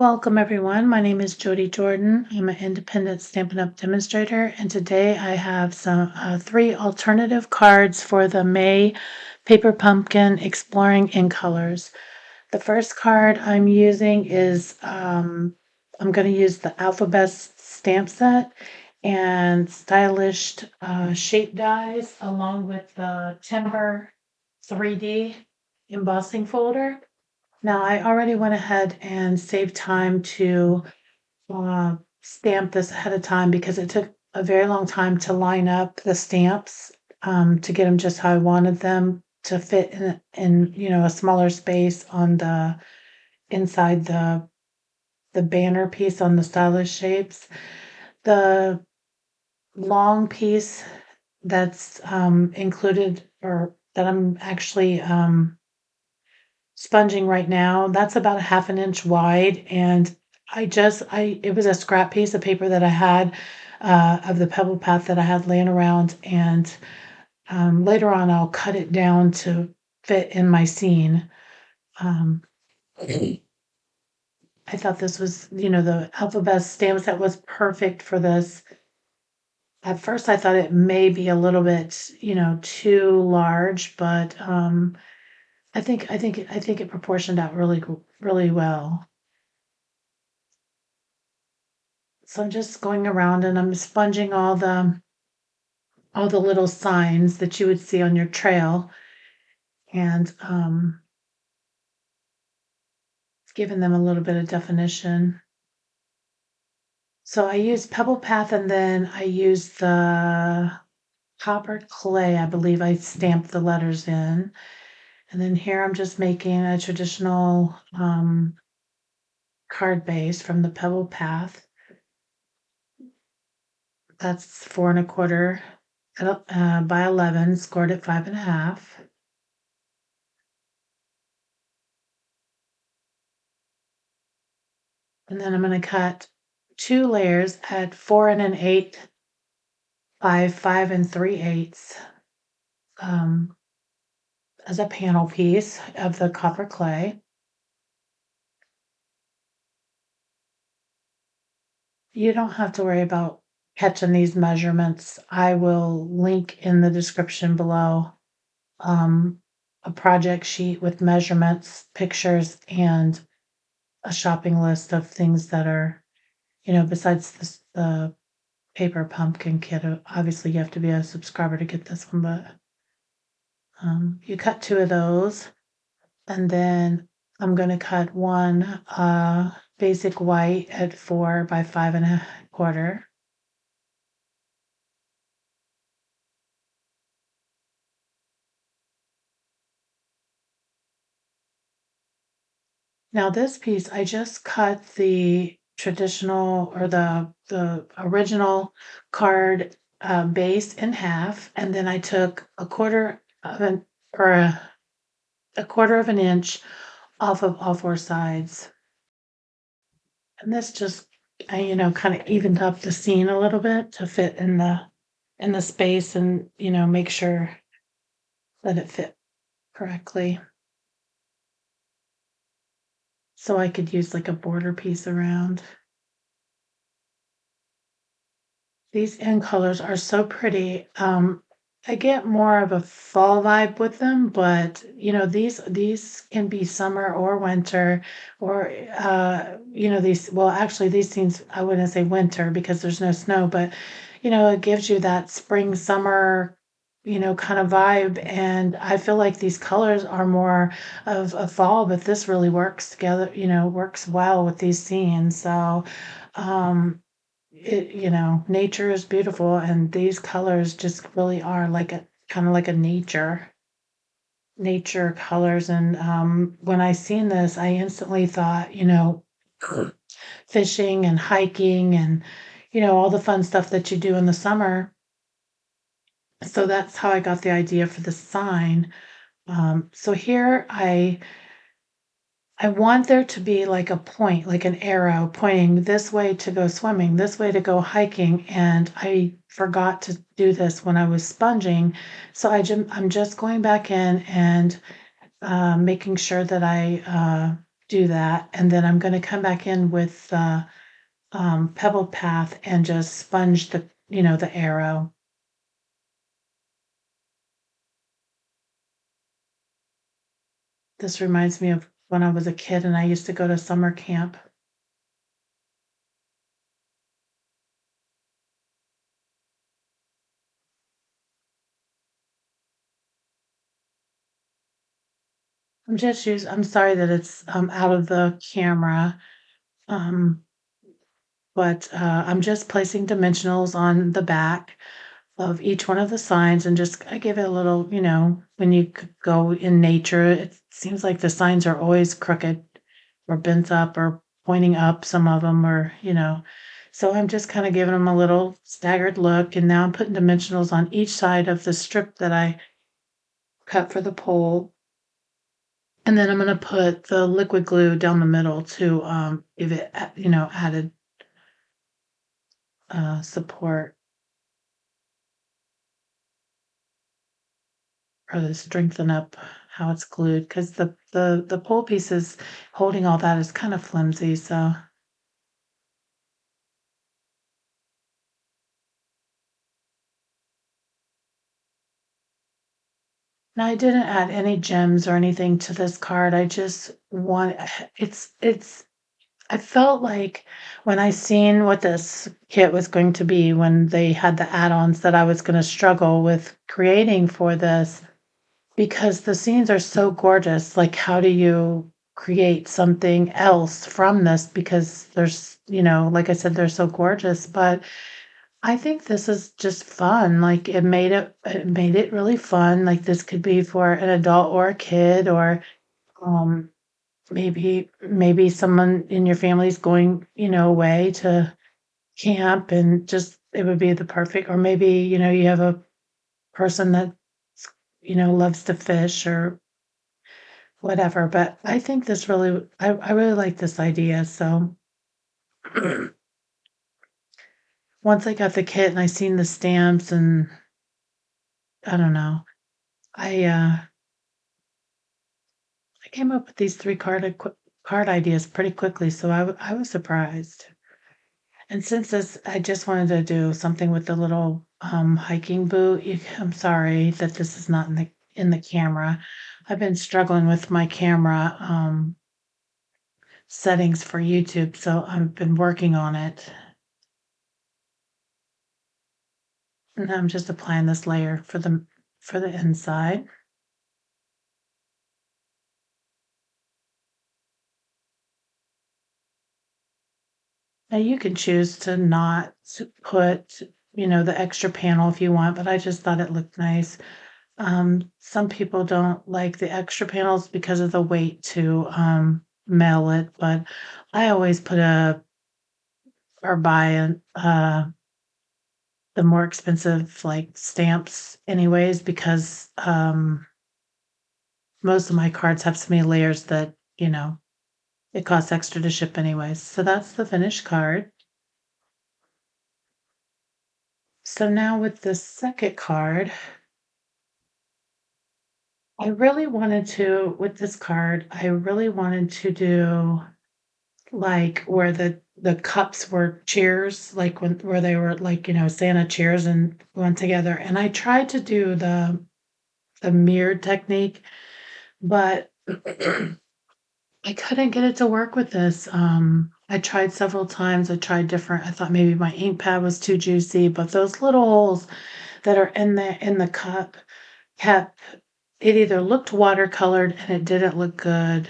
Welcome, everyone. My name is Jodie Jordan. I'm an independent Stampin' Up! Demonstrator, and today I have some three alternative cards for the May Paper Pumpkin Exploring in Colors. The first card I'm using is I'm going to use the Alphabet stamp set and stylish shape dies along with the Timber 3D embossing folder. Now, I already went ahead and saved time to stamp this ahead of time because it took a very long time to line up the stamps to get them just how I wanted them to fit in a smaller space on the inside the banner piece on the stylish shapes. The long piece that's included or that I'm actually sponging right now, that's about a half an inch wide, and it was a scrap piece of paper that I had of the pebble path that I had laying around, and later on I'll cut it down to fit in my scene. Um, I thought this was, the alphabet stamp set was perfect for this. At first, I thought it may be a little bit, too large, but I think it proportioned out really well. So I'm just going around and I'm sponging all the little signs that you would see on your trail and giving them a little bit of definition. So I used Pebble Path and then I used the copper clay. I believe I stamped the letters in. And then here I'm just making a traditional card base from the Pebble Path. That's 4 1/4 by 11, scored at 5 1/2. And then I'm going to cut 2 layers at 4 1/8 by 5 3/8 um, as a panel piece of the copper clay. You don't have to worry about catching these measurements. I will link in the description below a project sheet with measurements, pictures, and a shopping list of things that are, besides the paper pumpkin kit. Obviously, you have to be a subscriber to get this one, but you cut 2 of those, and then I'm going to cut one basic white at 4 by 5 1/4. Now this piece, I just cut the traditional or the original card base in half, and then I took a quarter of an inch off of all four sides. And this just, kind of evened up the scene a little bit to fit in the space and, make sure that it fit correctly. So I could use like a border piece around. These end colors are so pretty. I get more of a fall vibe with them, but these can be summer or winter, or these. Well, actually, these scenes I wouldn't say winter because there's no snow, but it gives you that spring summer, kind of vibe. And I feel like these colors are more of a fall, but this really works together. Works well with these scenes. So. Nature is beautiful, and these colors just really are like a kind of like a nature colors. And when I seen this, I instantly thought, fishing and hiking and all the fun stuff that you do in the summer. So that's how I got the idea for the sign. So here I want there to be like a point, like an arrow pointing this way to go swimming, this way to go hiking, and I forgot to do this when I was sponging. So I'm just going back in and making sure that I do that, and then I'm gonna come back in with the, pebble path and just sponge the arrow. This reminds me of when I was a kid and I used to go to summer camp. I'm sorry that it's, out of the camera, um, but, I'm just placing dimensionals on the back of each one of the signs and just I give it a little, when you go in nature, it seems like the signs are always crooked or bent up or pointing up, some of them are. So I'm just kind of giving them a little staggered look. And now I'm putting dimensionals on each side of the strip that I cut for the pole. And then I'm going to put the liquid glue down the middle to give it, added support or to strengthen up how it's glued because the pole pieces holding all that is kind of flimsy. So now I didn't add any gems or anything to this card. I just want it's I felt like when I seen what this kit was going to be when they had the add-ons that I was going to struggle with creating for this because the scenes are so gorgeous. Like how do you create something else from this because like I said they're so gorgeous, but I think this is just fun. Like it made it really fun. Like this could be for an adult or a kid or um maybe someone in your family's going, away to camp and just it would be the perfect or maybe, you have a person that loves to fish or whatever. But I think this really I really like this idea. So once I got the kit and I seen the stamps and I don't know. I came up with these 3 card ideas pretty quickly, so I was surprised. And since this I just wanted to do something with the little, hiking boot. I'm sorry that this is not in the camera. I've been struggling with my camera, settings for YouTube, so I've been working on it. And I'm just applying this layer for the inside. Now you can choose to not put, the extra panel if you want, but I just thought it looked nice. Some people don't like the extra panels because of the weight to mail it, but I always put a or buy the more expensive like stamps anyways because most of my cards have so many layers that it costs extra to ship anyways. So that's the finished card. So now with the second card, with this card, I really wanted to do like where the cups were cheers, like where they were like, Santa cheers and went together. And I tried to do the mirrored technique, but I couldn't get it to work with this. I tried several times. I thought maybe my ink pad was too juicy, but those little holes that are in the cup kept it either looked watercolored and it didn't look good.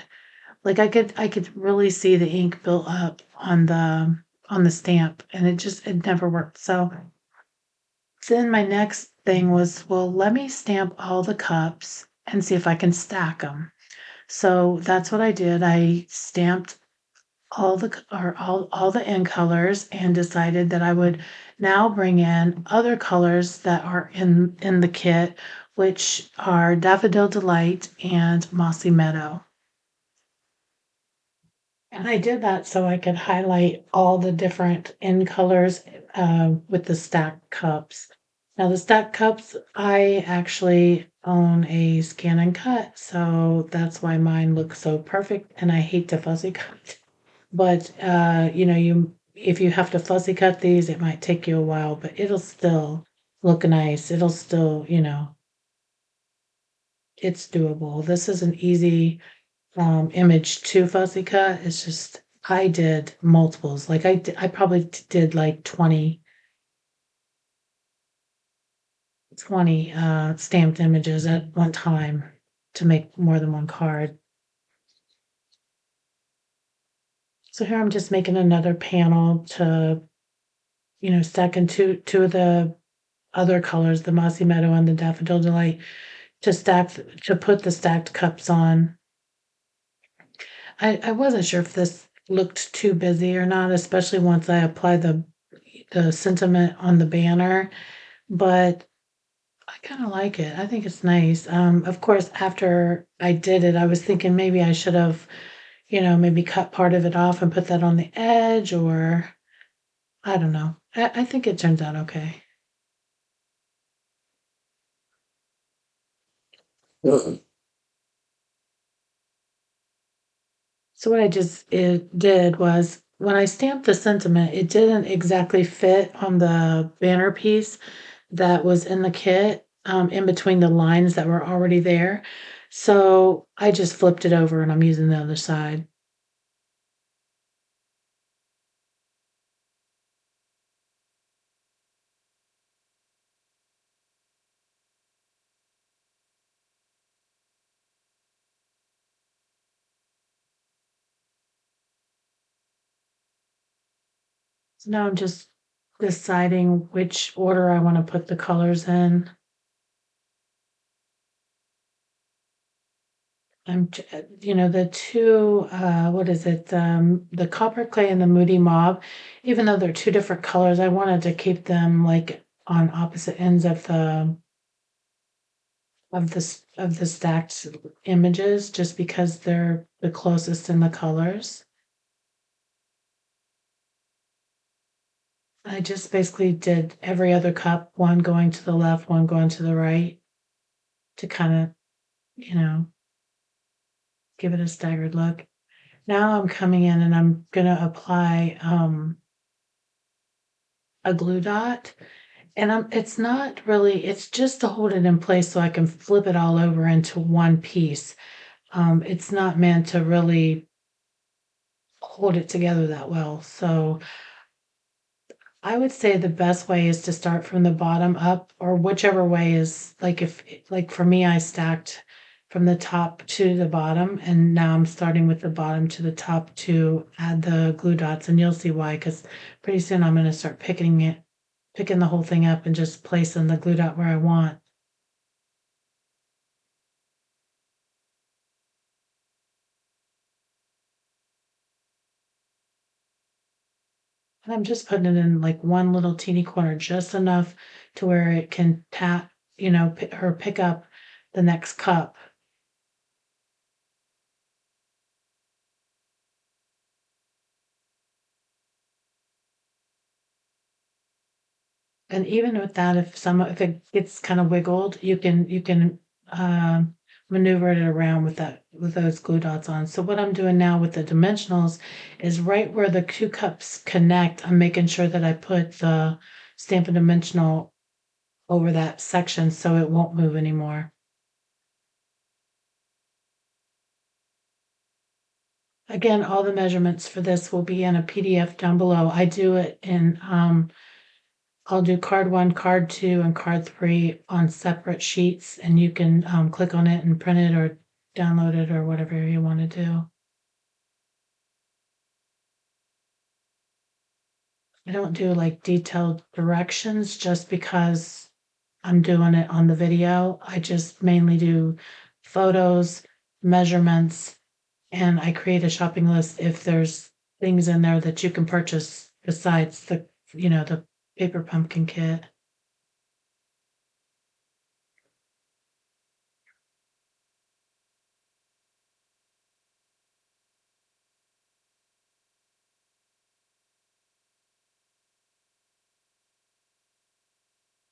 Like I could really see the ink built up on the stamp and it never worked. So then my next thing was, well, let me stamp all the cups and see if I can stack them. So that's what I did. I stamped all the end colors and decided that I would now bring in other colors that are in the kit, which are Daffodil Delight and Mossy Meadow. And I did that so I could highlight all the different end colors with the stacked cups. Now the stack cups, I actually own a scan and cut, so that's why mine looks so perfect, and I hate to fussy cut. But, you if you have to fussy cut these, it might take you a while, but it'll still look nice. It'll still, it's doable. This is an easy, image to fussy cut. It's just I did multiples. Like, I probably did, like, 20 stamped images at one time to make more than one card. So here I'm just making another panel to, stack in two of the other colors, the mossy meadow and the daffodil delight, to put the stacked cups on. I wasn't sure if this looked too busy or not, especially once I applied the sentiment on the banner, but I kind of like it. I think it's nice. Of course, after I did it, I was thinking maybe I should have, maybe cut part of it off and put that on the edge, or I don't know. I think it turns out okay. So what I just it did was when I stamped the sentiment, it didn't exactly fit on the banner piece that was in the kit, in between the lines that were already there. So I just flipped it over and I'm using the other side. So now I'm just deciding which order I want to put the colors in. The two, what is it? The copper clay and the moody mauve, even though they're two different colors, I wanted to keep them like on opposite ends of the stacked images, just because they're the closest in the colors. I just basically did every other cup, one going to the left, one going to the right, to kind of, you know, give it a staggered look. Now I'm coming in and I'm gonna apply a glue dot. And it's not really, it's just to hold it in place so I can flip it all over into one piece. It's not meant to really hold it together that well. So I would say the best way is to start from the bottom up, or whichever way is like, if like for me, I stacked from the top to the bottom, and now I'm starting with the bottom to the top to add the glue dots, and you'll see why, because pretty soon I'm going to start picking the whole thing up and just placing the glue dot where I want. And I'm just putting it in like one little teeny corner, just enough to where it can tap, pick up the next cup. And even with that, if it gets kind of wiggled, you can maneuver it around with those glue dots on. So what I'm doing now with the dimensionals is right where the two cups connect, I'm making sure that I put the Stampin' Dimensional over that section so it won't move anymore. Again, all the measurements for this will be in a PDF down below. I do it in, I'll do card one, card two, and card three on separate sheets, and you can click on it and print it or download it or whatever you want to do. I don't do like detailed directions just because I'm doing it on the video. I just mainly do photos, measurements, and I create a shopping list if there's things in there that you can purchase besides the paper pumpkin kit.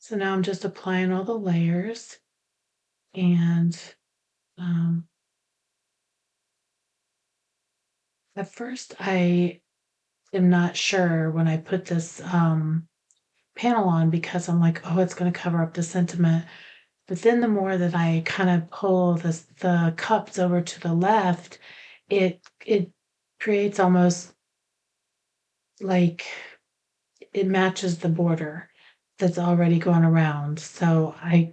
So now I'm just applying all the layers and um, at first I am not sure when I put this panel on because I'm like, oh, it's going to cover up the sentiment. But then the more that I kind of pull the cups over to the left, it creates almost like it matches the border that's already going around. So I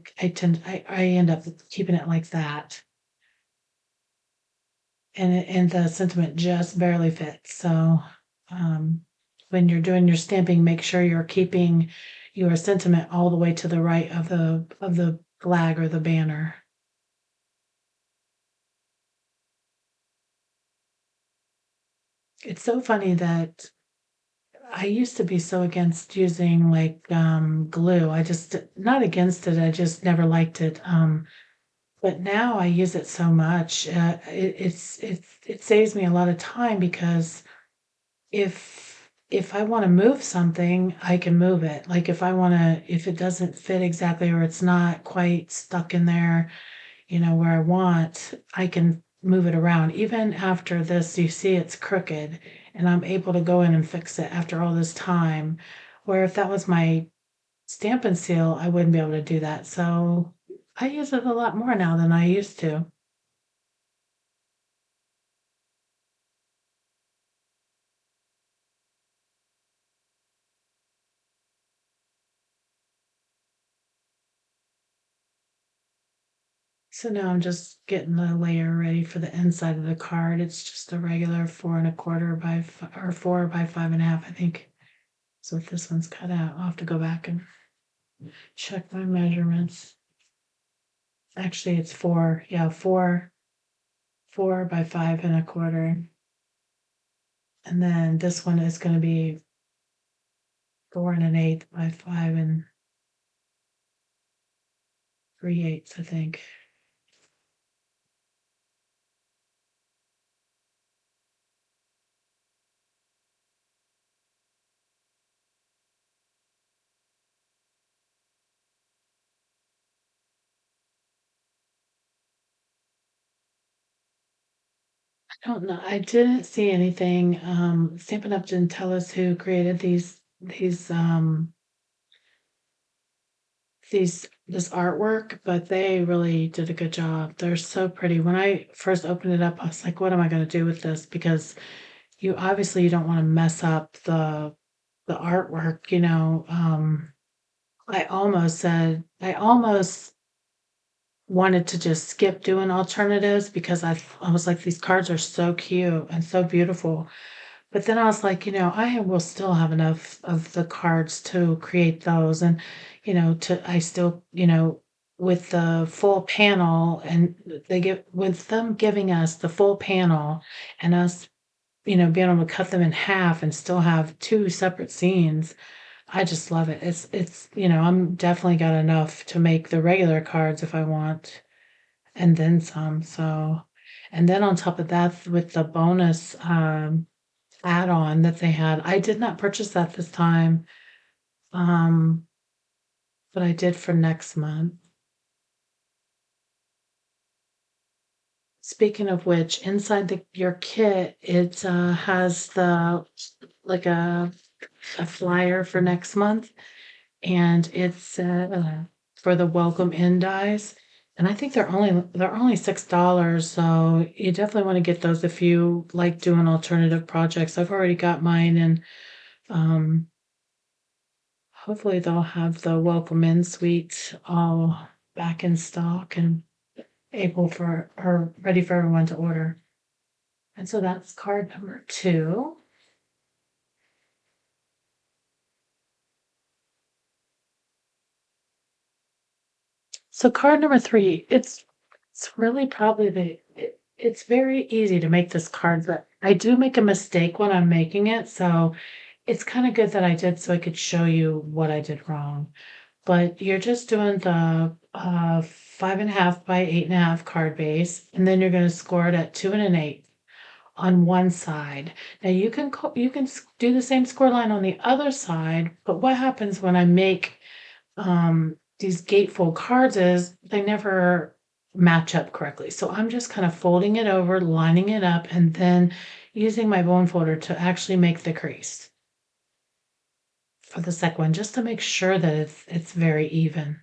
end up keeping it like that. And the sentiment just barely fits. So um, when you're doing your stamping, make sure you're keeping your sentiment all the way to the right of the flag or the banner. It's so funny that I used to be so against using like glue. I just not against it. I just never liked it. But now I use it so much. It saves me a lot of time because if I want to move something, I can move it. Like if it doesn't fit exactly or it's not quite stuck in there, where I want, I can move it around. Even after this, you see it's crooked and I'm able to go in and fix it after all this time. Where if that was my stamp and seal, I wouldn't be able to do that. So I use it a lot more now than I used to. So now I'm just getting the layer ready for the inside of the card. It's just a regular 4 1/4 by or 4 by 5 1/2, I think. So if this one's cut out, I'll have to go back and check my measurements. Actually, it's four. Yeah, 4 by 5 1/4. And then this one is going to be 4 1/8 by 5 3/8, I think. I don't know. I didn't see anything. Stampin' Up didn't tell us who created this artwork, but they really did a good job. They're so pretty. When I first opened it up, I was like, what am I going to do with this? Because you don't want to mess up the artwork, I almost wanted to just skip doing alternatives because I was like, these cards are so cute and so beautiful. But then I was like, I will still have enough of the cards to create those. And, I still, with the full panel and with them giving us the full panel and us, being able to cut them in half and still have two separate scenes. I just love it. I'm definitely got enough to make the regular cards if I want and then some. So, and then on top of that, with the bonus, add-on that they had. I did not purchase that this time, um, but I did for next month. Speaking of which, inside your kit, it has the like a flyer for next month, and it's for the welcome in dies. And I think they're only $6, so you definitely want to get those if you like doing alternative projects. I've already got mine, and um, hopefully they'll have the welcome in suite all back in stock and able for or ready for everyone to order. And so that's card number 2. So card number 3, it's really probably it's very easy to make this card, but I do make a mistake when I'm making it, so it's kind of good that I did so I could show you what I did wrong. But you're just doing the 5 1/2 by 8 1/2 card base, and then you're going to score it at 2 1/8 on one side. Now you can do the same score line on the other side, but what happens when I make these gatefold cards is they never match up correctly. So I'm just kind of folding it over, lining it up, and then using my bone folder to actually make the crease for the second one, just to make sure that it's very even.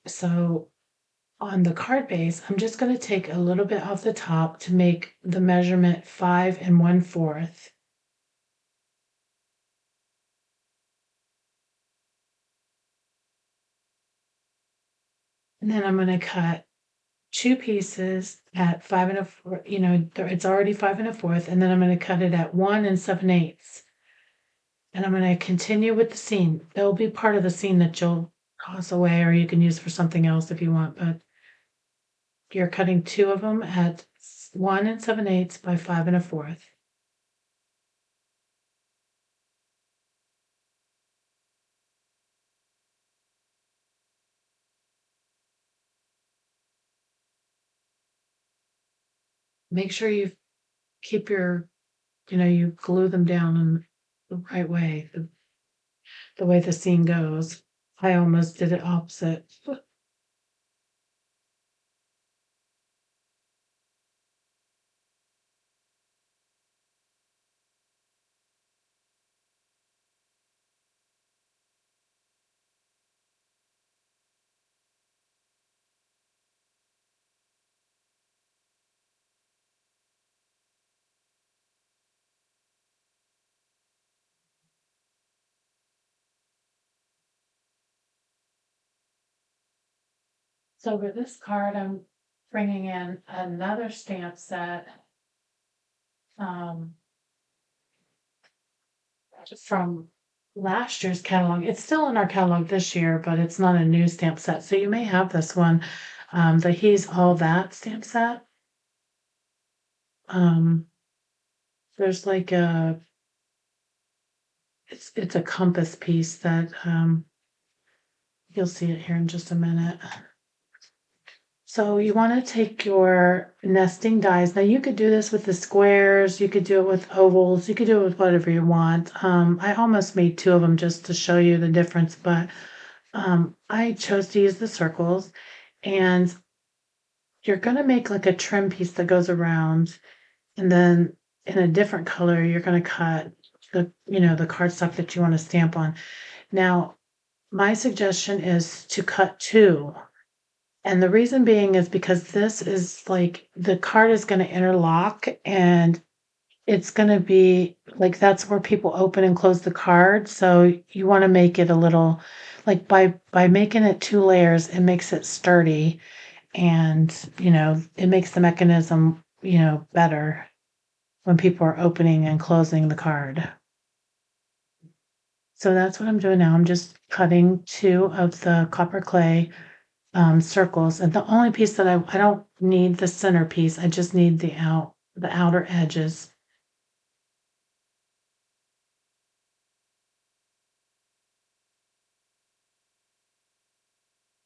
So on the card base, I'm just going to take a little bit off the top to make the measurement 5 1/4. And then I'm going to cut two pieces at 5 1/4, it's already 5 1/4, and then I'm going to cut it at 1 7/8. And I'm going to continue with the seam. There'll be part of the seam that you'll toss away or you can use for something else if you want, but you're cutting two of them at 1 7/8 by 5 1/4. Make sure you keep you glue them down in the right way, the way the seam goes. I almost did it opposite. So for this card, I'm bringing in another stamp set um, from last year's catalog. It's still in our catalog this year, but it's not a new stamp set. So you may have this one, the He's All That stamp set. Um, there's like it's a compass piece that you'll see it here in just a minute. So you want to take your nesting dies. Now you could do this with the squares, you could do it with ovals, you could do it with whatever you want. I almost made two of them just to show you the difference, but I chose to use the circles, and you're going to make like a trim piece that goes around, and then in a different color, you're going to cut the cardstock that you want to stamp on. Now, my suggestion is to cut two. And the reason being is because this is like the card is going to interlock and it's going to be like that's where people open and close the card. So you want to make it a little like by making it two layers, it makes it sturdy and it makes the mechanism better when people are opening and closing the card. So that's what I'm doing now. I'm just cutting two of the copper clay circles, and the only piece that I don't need the center piece. I just need the outer edges.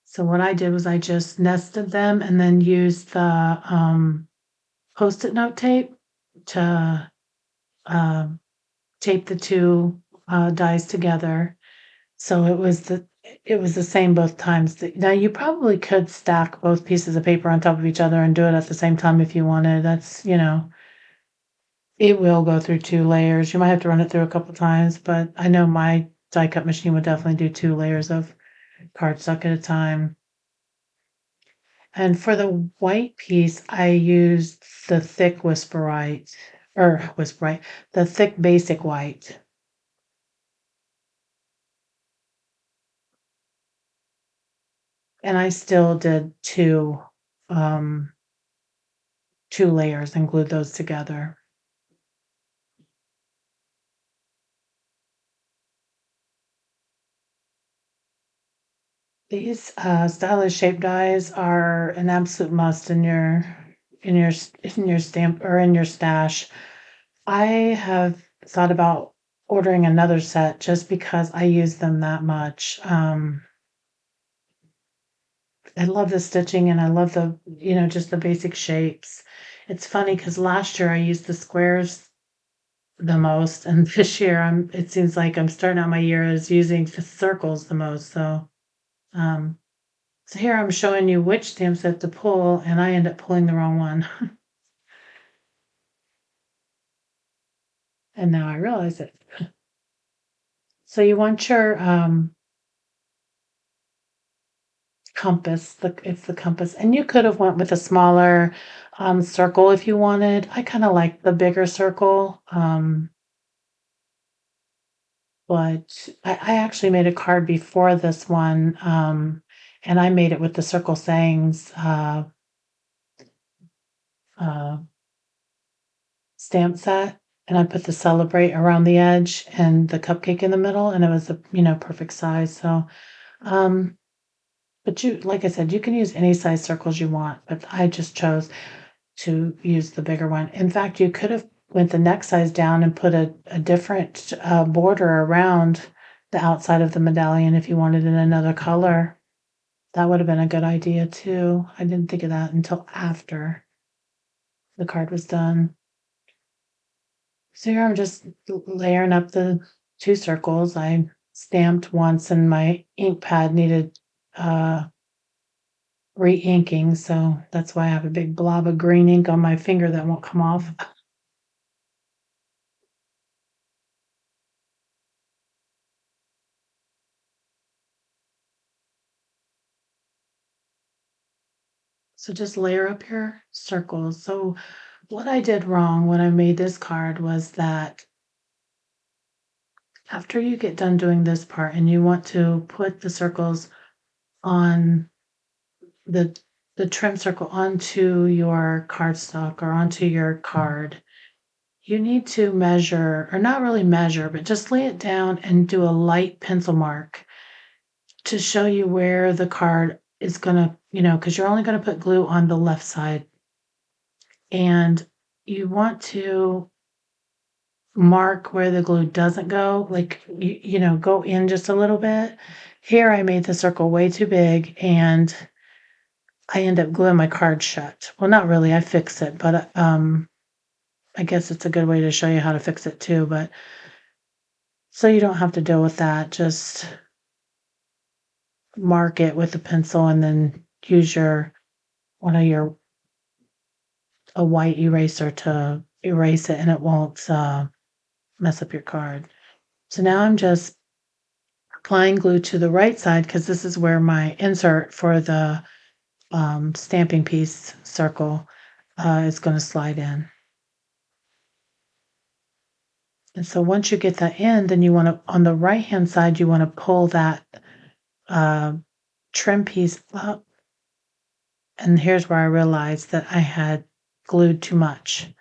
So what I did was I just nested them and then used the post-it note tape to uh, tape the two dies together. So it was the same both times. Now you probably could stack both pieces of paper on top of each other and do it at the same time if you wanted. It will go through two layers. You might have to run it through a couple times, but I know my die cut machine would definitely do two layers of cardstock at a time. And for the white piece, I used the thick the thick basic white. And I still did two layers and glued those together. These stylish shape dies are an absolute must in your stamp or in your stash. I have thought about ordering another set just because I use them that much. I love the stitching and I love just the basic shapes. It's funny because last year I used the squares the most, and this year it seems like I'm starting out my year as using circles the most. Um, so here I'm showing you which stamp set to pull, and I end up pulling the wrong one. And now I realize it. So you want your compass, it's the compass, and you could have went with a smaller circle if you wanted. I kind of like the bigger circle, but I actually made a card before this one, and I made it with the circle sayings uh, stamp set, and I put the celebrate around the edge and the cupcake in the middle, and it was the perfect size. So, um, but you, like I said, you can use any size circles you want, but I just chose to use the bigger one. In fact, you could have went the next size down and put a different border around the outside of the medallion if you wanted in another color. That would have been a good idea too. I didn't think of that until after the card was done. So here I'm just layering up the two circles. I stamped once and my ink pad needed re-inking, so that's why I have a big blob of green ink on my finger that won't come off. So just layer up your circles. So what I did wrong when I made this card was that after you get done doing this part and you want to put the circles on the trim circle onto your cardstock or onto your card, you need to measure, or not really measure, but just lay it down and do a light pencil mark to show you where the card is gonna, because you're only gonna put glue on the left side. And you want to mark where the glue doesn't go, like, go in just a little bit. Here I made the circle way too big and I end up gluing my card shut. Well, not really, I fix it, but I guess it's a good way to show you how to fix it too, but so you don't have to deal with that. Just mark it with a pencil and then use your one of your a white eraser to erase it and it won't mess up your card. So now I'm just applying glue to the right side because this is where my insert for the stamping piece circle is going to slide in. And so once you get that in, then you want to, on the right hand side, you want to pull that uh, trim piece up. And here's where I realized that I had glued too much.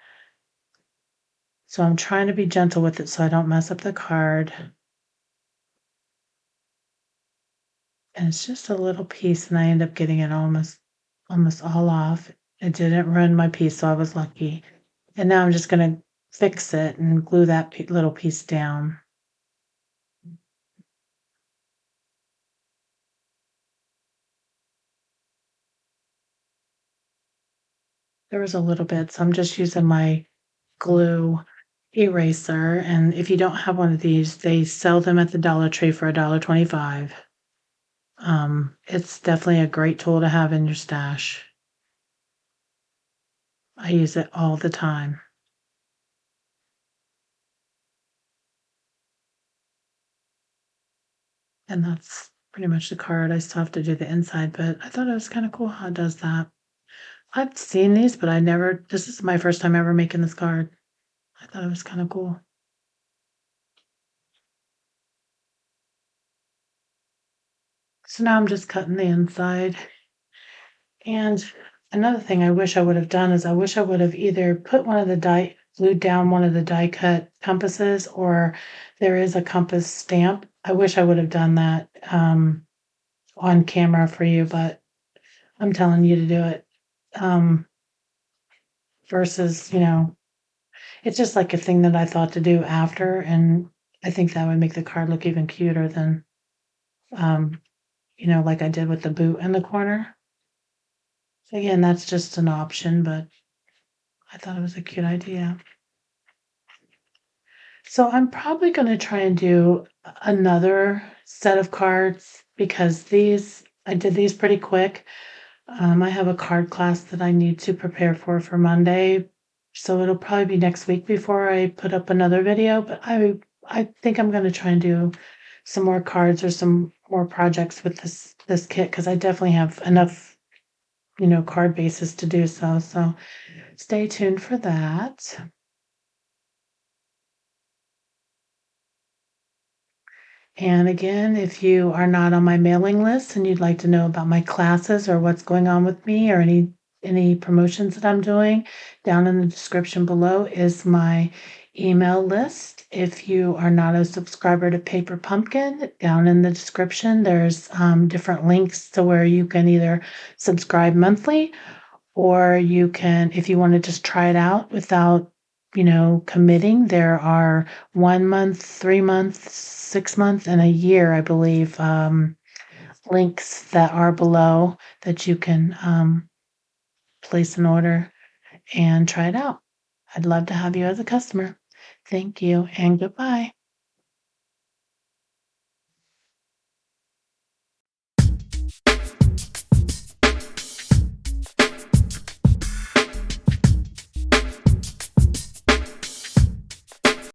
So I'm trying to be gentle with it so I don't mess up the card. And it's just a little piece and I end up getting it almost all off. It didn't ruin my piece, so I was lucky. And now I'm just gonna fix it and glue that little piece down. There was a little bit, so I'm just using my glue eraser. And if you don't have one of these, they sell them at the Dollar Tree for $1.25. It's definitely a great tool to have in your stash. I use it all the time. And that's pretty much the card. I still have to do the inside, but I thought it was kind of cool how it does that. I've seen these, but this is my first time ever making this card. I thought it was kind of cool. So now I'm just cutting the inside. And another thing I wish I would have done is I wish I would have either put glued down one of the die cut compasses, or there is a compass stamp. I wish I would have done that on camera for you, but I'm telling you to do it. Versus, it's just like a thing that I thought to do after, and I think that would make the card look even cuter than, um, like I did with the boot in the corner. So again, that's just an option, but I thought it was a cute idea. So I'm probably gonna try and do another set of cards because I did these pretty quick. I have a card class that I need to prepare for Monday, so it'll probably be next week before I put up another video, but I think I'm gonna try and do some more cards or some more projects with this kit because I definitely have enough, card bases to do so. So stay tuned for that. And again, if you are not on my mailing list and you'd like to know about my classes or what's going on with me or any promotions that I'm doing, down in the description below is my email list. If you are not a subscriber to Paper Pumpkin, down in the description, there's different links to where you can either subscribe monthly or you can, if you want to just try it out without, committing, there are 1 month, 3 months, 6 months, and a year, I believe, links that are below that you can place an order and try it out. I'd love to have you as a customer. Thank you and goodbye.